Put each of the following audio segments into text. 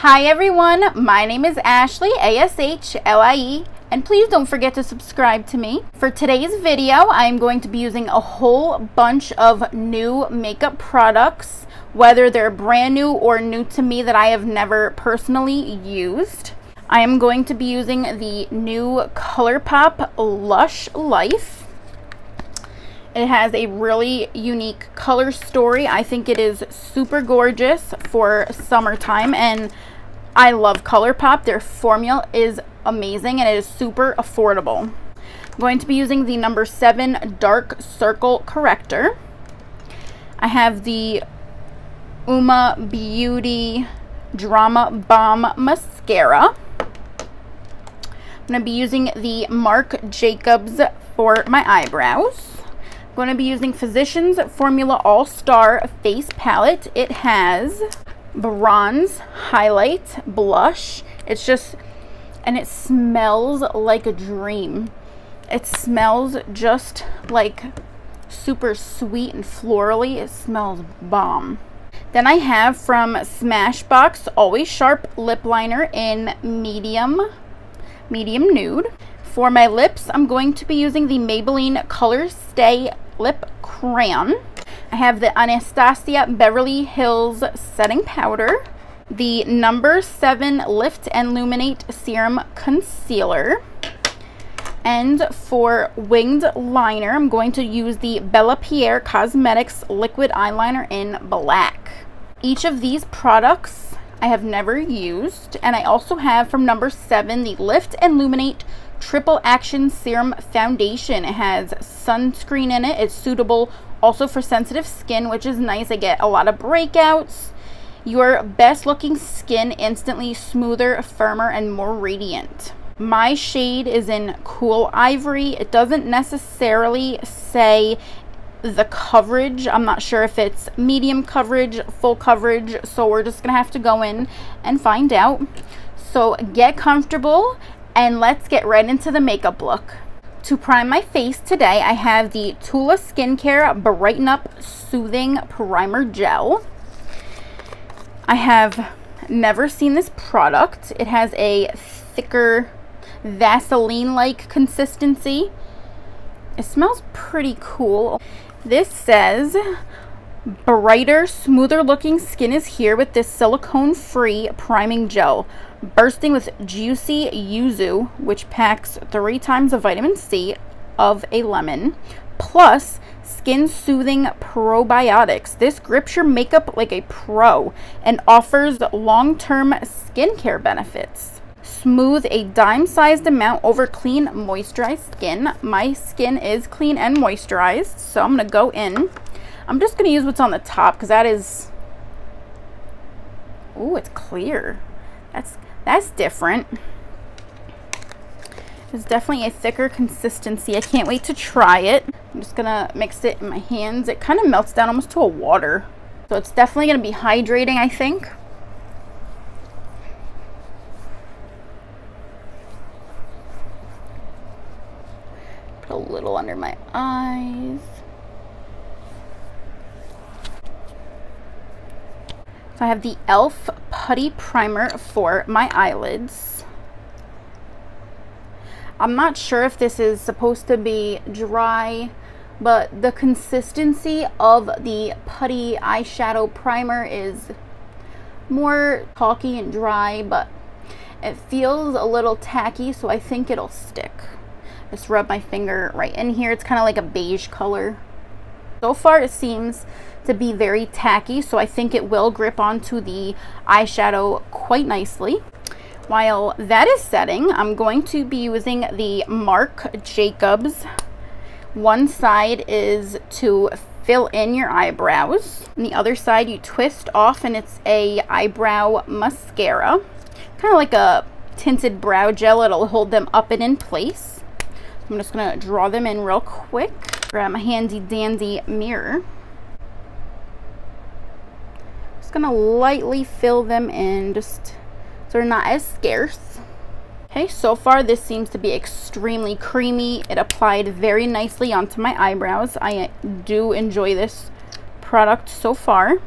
Hi everyone, my name is Ashlie, A-S-H-L-I-E, and please don't forget to subscribe to me. For today's video, I'm going to be using a whole bunch of new makeup products, whether they're brand new or new to me that I have never personally used. I am going to be using the new Colourpop Lush Life. It has a really unique color story. I think it is super gorgeous for summertime, and I love Colourpop. Their formula is amazing and it is super affordable. I'm going to be using the number 7 Dark Circle Corrector. I have the Uma Beauty Drama Bomb Mascara. I'm going to be using the Marc Jacobs for my eyebrows. I'm going to be using Physicians Formula All-Star Face Palette. It has bronze, highlight, blush. It's just, and it smells like a dream. It smells just like super sweet and florally. It smells bomb. Then I have from Smashbox Always Sharp Lip Liner in medium nude. For my lips, I'm going to be using the Maybelline Color Stay Lip Crayon. I have the Anastasia Beverly Hills Setting Powder, the number 7 Lift and Illuminate Serum Concealer, and for winged liner, I'm going to use the Bella Pierre Cosmetics Liquid Eyeliner in black. Each of these products I have never used, and I also have from number 7 the Lift and Illuminate Triple Action Serum Foundation. It has sunscreen in it. It's suitable also for sensitive skin, which is nice. I get a lot of breakouts. Your best looking skin instantly smoother, firmer, and more radiant. My shade is in Cool Ivory. It doesn't necessarily say the coverage. I'm not sure if it's medium coverage, full coverage, so we're just gonna have to go in and find out. So get comfortable and let's get right into the makeup look. To prime my face today, I have the Tula Skincare Brighten Up Soothing Primer Gel. I have never seen this product. It has a thicker Vaseline-like consistency. It smells pretty cool. This says, brighter, smoother looking skin is here with this silicone-free priming gel. Bursting with juicy yuzu, which packs 3 times the vitamin C of a lemon, plus skin soothing probiotics. This grips your makeup like a pro and offers long-term skincare benefits. Smooth a dime-sized amount over clean, moisturized skin. My skin is clean and moisturized, so I'm gonna go in. I'm just gonna use what's on the top because that is, ooh, it's clear. That's different. It's definitely a thicker consistency. I can't wait to try it. I'm just gonna mix it in my hands. It kind of melts down almost to a water. So it's definitely gonna be hydrating, I think. Put a little under my eyes. So I have the e.l.f. Putty Primer for my eyelids. I'm not sure if this is supposed to be dry, but the consistency of the putty eyeshadow primer is more chalky and dry, but it feels a little tacky, so I think it'll stick. Just rub my finger right in here. It's kind of like a beige color. So far it seems to be very tacky, so I think it will grip onto the eyeshadow quite nicely. While that is setting, I'm going to be using the Marc Jacobs. One side is to fill in your eyebrows, and the other side you twist off, and it's a eyebrow mascara. Kind of like a tinted brow gel. It'll hold them up and in place. I'm just gonna draw them in real quick. Grab my handy dandy mirror. Just gonna lightly fill them in, just so they're not as scarce. Okay, so far this seems to be extremely creamy. It applied very nicely onto my eyebrows. I do enjoy this product so far.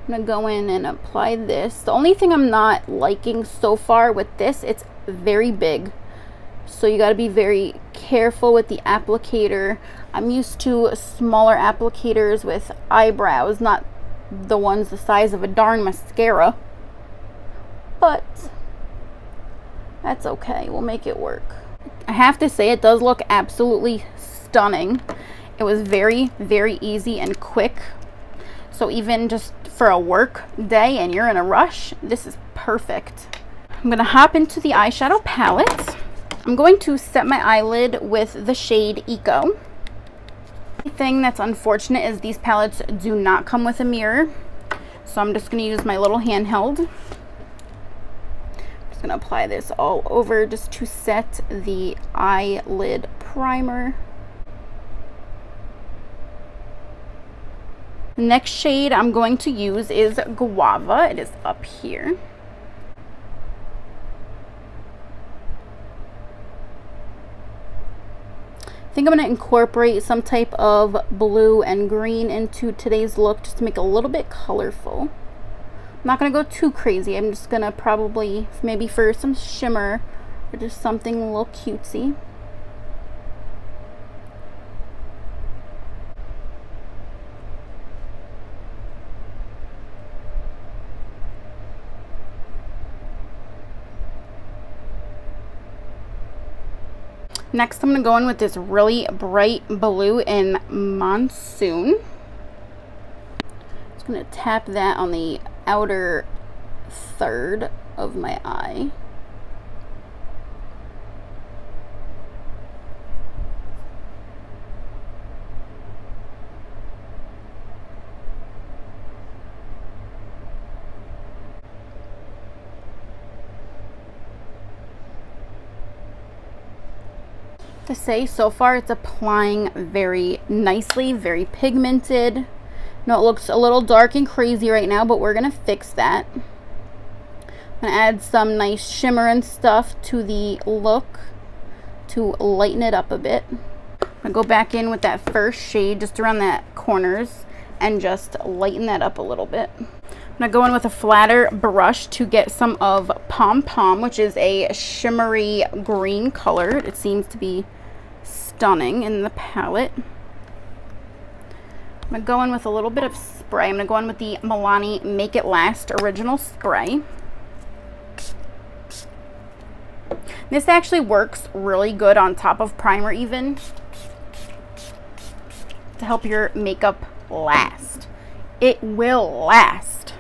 I'm gonna go in and apply this. The only thing I'm not liking so far with this, it's very big. So you gotta be very careful with the applicator. I'm used to smaller applicators with eyebrows, not the ones the size of a darn mascara. But that's okay, we'll make it work. I have to say, it does look absolutely stunning. It was very, very easy and quick. So even just for a work day and you're in a rush, this is perfect. I'm gonna hop into the eyeshadow palette. I'm going to set my eyelid with the shade Eco. The thing that's unfortunate is these palettes do not come with a mirror. So I'm just gonna use my little handheld. I'm just gonna apply this all over just to set the eyelid primer. The next shade I'm going to use is Guava. It is up here. I think I'm going to incorporate some type of blue and green into today's look just to make it a little bit colorful. I'm not going to go too crazy. I'm just going to probably, maybe for some shimmer or just something a little cutesy. Next, I'm going to go in with this really bright blue in Monsoon. Just going to tap that on the outer third of my eye. To say, so far it's applying very nicely, very pigmented. No, it looks a little dark and crazy right now, but we're gonna fix that. I'm gonna add some nice shimmer and stuff to the look to lighten it up a bit. I'm gonna go back in with that first shade just around that corners and just lighten that up a little bit. I'm gonna go in with a flatter brush to get some of Pom Pom, which is a shimmery green color. It seems to be stunning in the palette. I'm gonna go in with a little bit of spray. I'm gonna go in with the Milani Make It Last Original Spray. This actually works really good on top of primer even to help your makeup last. It will last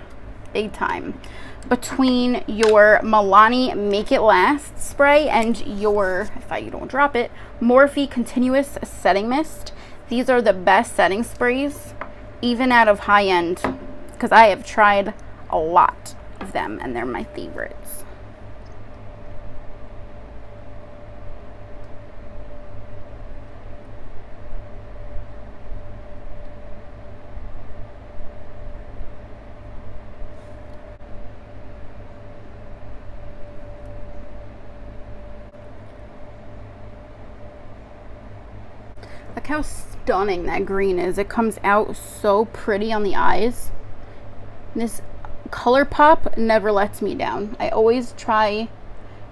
big time. Between your Milani Make It Last spray and your, if you don't drop it, Morphe Continuous Setting Mist, these are the best setting sprays, even out of high-end, because I have tried a lot of them and they're my favorites. Look how stunning that green is. It comes out so pretty on the eyes. This Colourpop never lets me down. I always try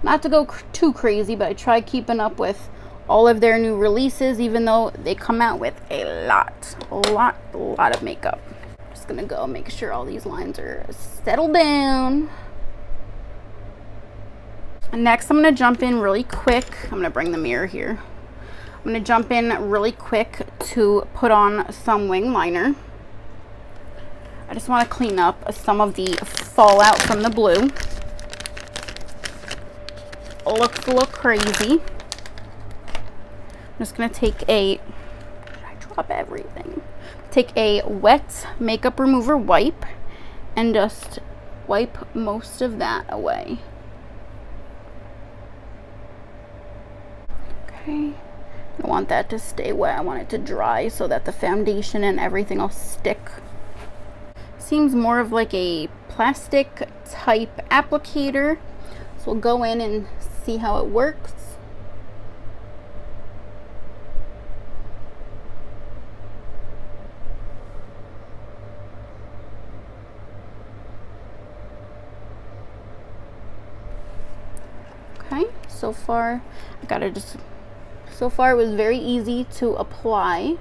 not to go too crazy, but I try keeping up with all of their new releases, even though they come out with a lot of makeup. Just gonna go make sure all these lines are settled down. And next, I'm gonna jump in really quick. I'm gonna bring the mirror here. I'm going to jump in really quick to put on some wing liner. I just want to clean up some of the fallout from the blue. It looks a little crazy. I'm just going to take a, I drop everything. Take a wet makeup remover wipe and just wipe most of that away. Okay. I don't want that to stay wet. I want it to dry so that the foundation and everything will stick. Seems more of like a plastic type applicator. So we'll go in and see how it works. so far. So far it was very easy to apply.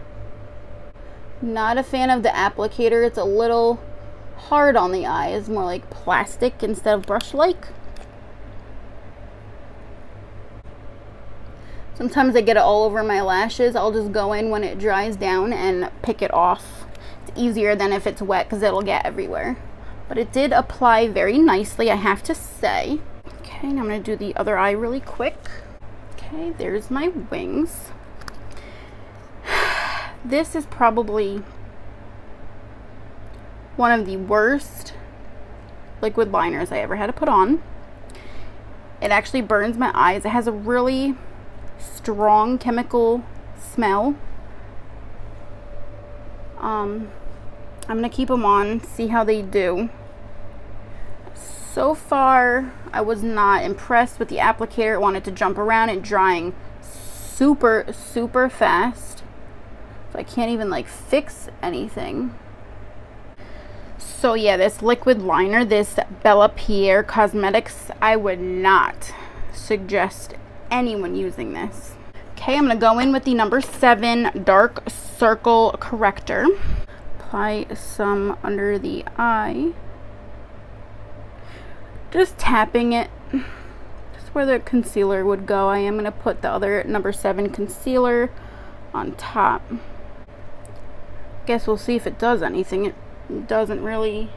Not a fan of the applicator. It's a little hard on the eye. It's more like plastic instead of brush-like. Sometimes I get it all over my lashes. I'll just go in when it dries down and pick it off. It's easier than if it's wet because it'll get everywhere. But it did apply very nicely, I have to say. Okay, now I'm going to do the other eye really quick. Okay, there's my wings. This is probably one of the worst liquid liners I ever had to put on. It actually burns my eyes. It has a really strong chemical smell. I'm gonna keep them on, see how they do. So far, I was not impressed with the applicator. It wanted to jump around and drying super fast. So I can't even like fix anything. So yeah, this liquid liner, this Bella Pierre Cosmetics, I would not suggest anyone using this. Okay, I'm gonna go in with the number 7 Dark Circle Corrector. Apply some under the eye. Just tapping it. Just where the concealer would go. I am gonna put the other number 7 concealer on top. Guess we'll see if it does anything. It doesn't really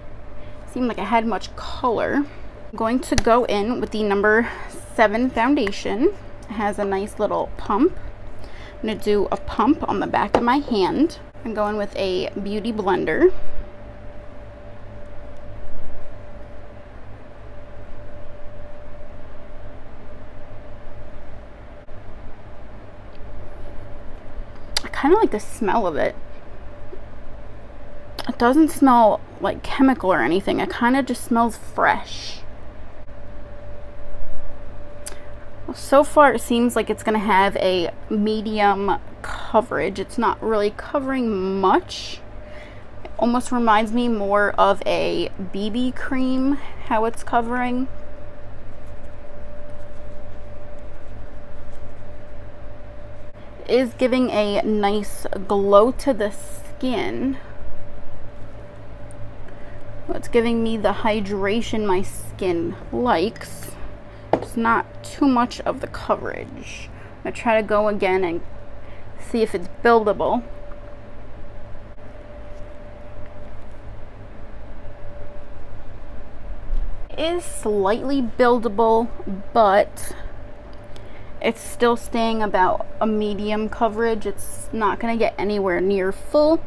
seem like it had much color. I'm going to go in with the number 7 foundation. It has a nice little pump. I'm going to do a pump on the back of my hand. I'm going with a beauty blender. I kind of like the smell of it. It doesn't smell like chemical or anything. It kind of just smells fresh. Well, so far it seems like it's going to have a medium coverage. It's not really covering much. It almost reminds me more of a BB cream, how it's covering. It is giving a nice glow to the skin. It's giving me the hydration my skin likes. It's not too much of the coverage. I'm going to try to go again and see if it's buildable. It is slightly buildable, but it's still staying about a medium coverage. It's not going to get anywhere near full,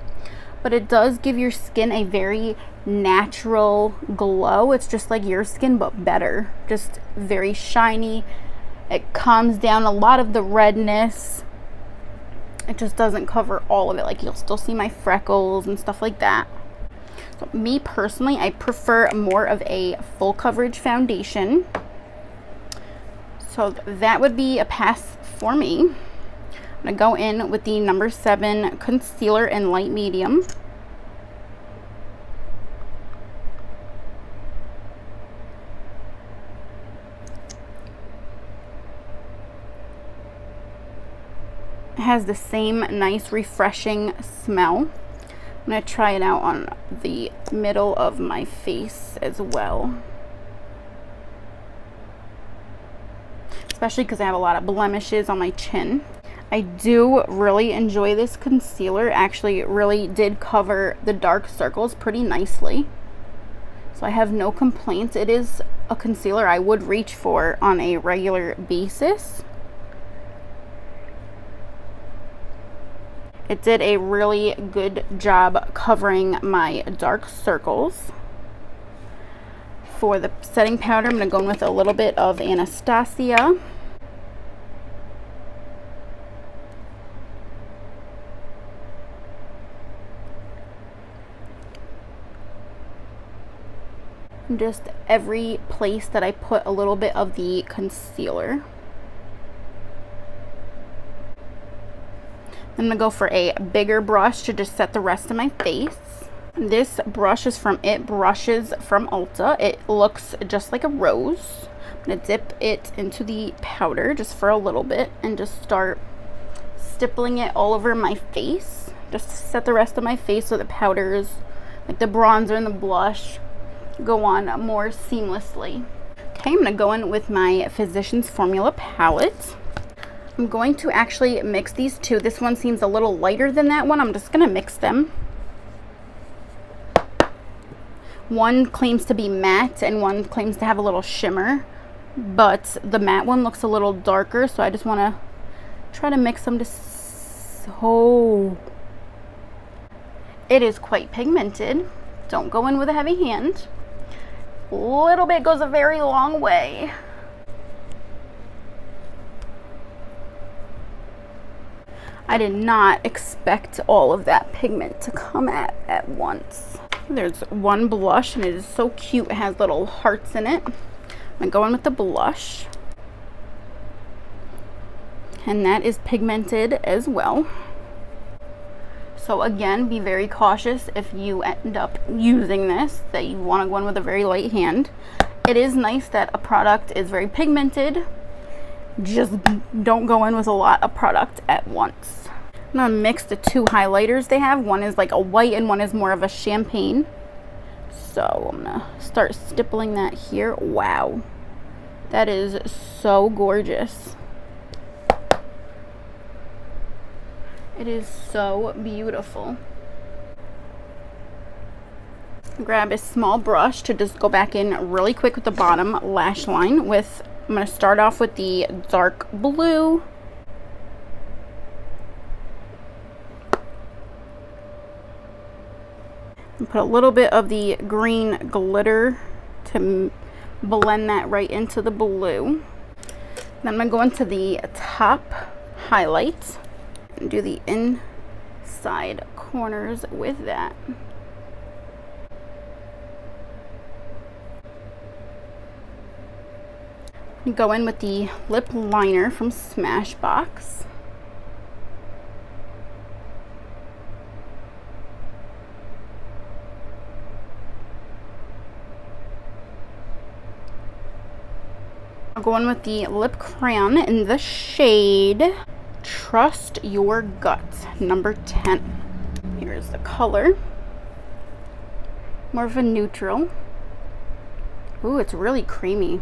but it does give your skin a very natural glow. It's just like your skin, but better. Just very shiny. It calms down a lot of the redness. It just doesn't cover all of it. Like, you'll still see my freckles and stuff like that. So me personally, I prefer more of a full coverage foundation. So that would be a pass for me. I'm gonna go in with the number 7 concealer in light medium. It has the same nice refreshing smell. I'm going to try it out on the middle of my face as well. Especially because I have a lot of blemishes on my chin. I do really enjoy this concealer. Actually, it really did cover the dark circles pretty nicely. So I have no complaints. It is a concealer I would reach for on a regular basis. It did a really good job covering my dark circles. For the setting powder, I'm going to go in with a little bit of Anastasia. Just every place that I put a little bit of the concealer. I'm going to go for a bigger brush to just set the rest of my face. This brush is from It Brushes from Ulta. It looks just like a rose, I'm gonna dip it into the powder just for a little bit and just start stippling it all over my face. Just to set the rest of my face so the powders, like the bronzer and the blush, go on more seamlessly. Okay, I'm gonna go in with my Physicians Formula palette. I'm going to actually mix these two. This one seems a little lighter than that one. I'm just gonna mix them. One claims to be matte and one claims to have a little shimmer, but the matte one looks a little darker, so I just want to try to mix them so it is quite pigmented. Don't go in with a heavy hand. A little bit goes a very long way. I did not expect all of that pigment to come at once. There's one blush and it is so cute. It has little hearts in it. I'm gonna go in with the blush. And that is pigmented as well. So again, be very cautious if you end up using this, that you want to go in with a very light hand. It is nice that a product is very pigmented. Just don't go in with a lot of product at once. I'm gonna mix the two highlighters they have. One is like a white and one is more of a champagne. So I'm gonna start stippling that here. Wow, that is so gorgeous. It is so beautiful. Grab a small brush to just go back in really quick with the bottom lash line with, I'm gonna start off with the dark blue. And put a little bit of the green glitter to blend that right into the blue. Then I'm gonna go into the top highlight and do the inside corners with that. Go in with the lip liner from Smashbox. I'll go in with the lip crayon in the shade Trust Your Gut, number 10. Here's the color. More of a neutral. Ooh, it's really creamy.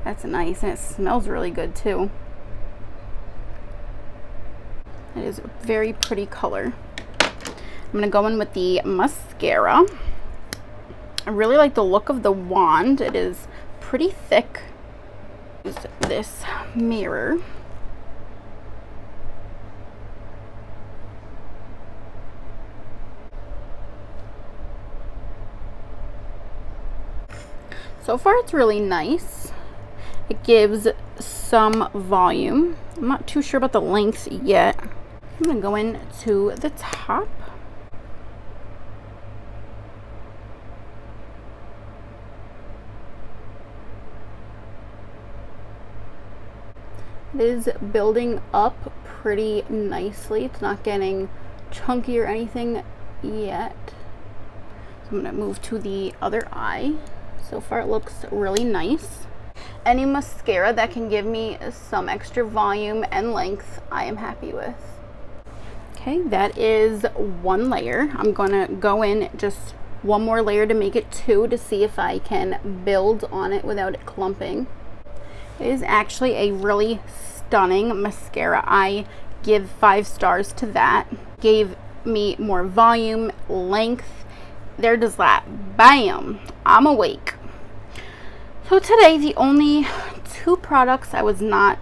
That's nice, and it smells really good too. It is a very pretty color. I'm gonna go in with the mascara. I really like the look of the wand. It is pretty thick. Use this mirror. So far it's really nice. It gives some volume. I'm not too sure about the length yet. I'm gonna go in to the top. It is building up pretty nicely. It's not getting chunky or anything yet. So I'm gonna move to the other eye. So far it looks really nice. Any mascara that can give me some extra volume and length, I am happy with. Okay, that is one layer. I'm gonna go in just one more layer to make it two to see if I can build on it without it clumping. It is actually a really stunning mascara. I give 5 stars to that. Gave me more volume, length. They're just like, bam, I'm awake. So today, the only 2 products I was not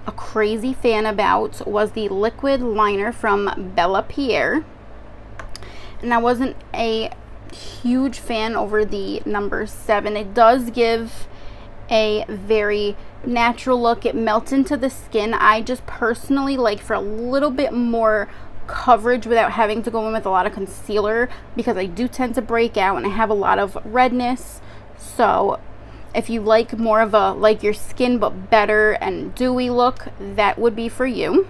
a crazy fan about was the liquid liner from Bella Pierre. And I wasn't a huge fan over the number 7. It does give a very natural look. It melts into the skin. I just personally like for a little bit more coverage without having to go in with a lot of concealer, because I do tend to break out and I have a lot of redness. So if you like more of a like your skin but better and dewy look, that would be for you.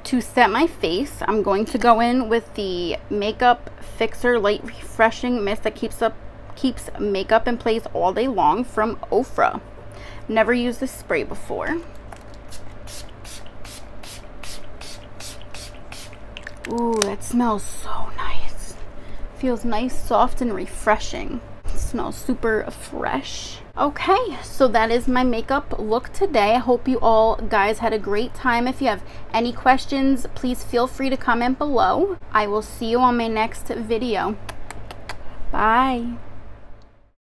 To set my face, I'm going to go in with the Makeup Fixer Light Refreshing Mist that keeps makeup in place all day long from Ofra. Never used this spray before. Ooh, that smells so nice. Feels nice, soft, and refreshing. It smells super fresh. Okay, so that is my makeup look today. I hope you all guys had a great time. If you have any questions, please feel free to comment below. I will see you on my next video. Bye.